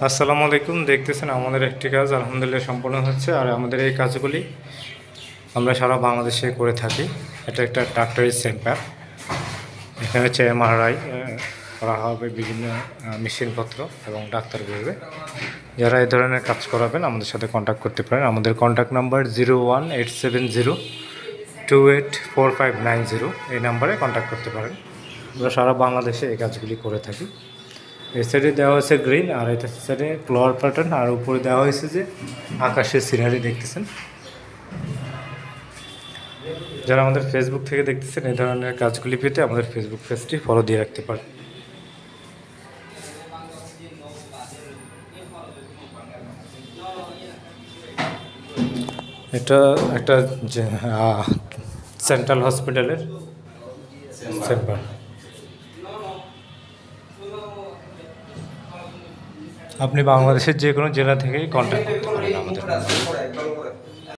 আসসালামু আলাইকুম। দেখতেছেন আমাদের একটি কাজ আলহামদুলিল্লাহ সম্পূর্ণ হচ্ছে, আর আমাদের এই কাজগুলি আমরা সারা বাংলাদেশে করে থাকি। এটা একটা ডাক্তারি সেন্টার। এখানে হচ্ছে এমআরআই করা হবে, বিভিন্ন মেশিনপত্র এবং ডাক্তার বলবে। যারা এই ধরনের কাজ করাবেন আমাদের সাথে কন্ট্যাক্ট করতে পারেন। আমাদের কন্ট্যাক্ট নাম্বার 0187028459 এই নাম্বারে কন্ট্যাক্ট করতে পারেন। আমরা সারা বাংলাদেশে এই কাজগুলি করে থাকি। এই সাইডে দেওয়া হয়েছে গ্রিন, আর এটা সাইডে ফ্লোয়ার প্যাটার্ন, আর উপরে দেওয়া হয়েছে যে আকাশের সিনারি দেখতেছেন। যারা আমাদের ফেসবুক থেকে দেখতেছেন এই ধরনের কাজগুলি পেতে আমাদের ফেসবুক পেজটি ফলো দিয়ে রাখতে পারেন। এটা একটা সেন্ট্রাল হসপিটালের চেম্বার। আপনি বাংলাদেশের যে কোনো জেলা থেকেই কন্ট্যাক্ট করতে পারেন আমাদের।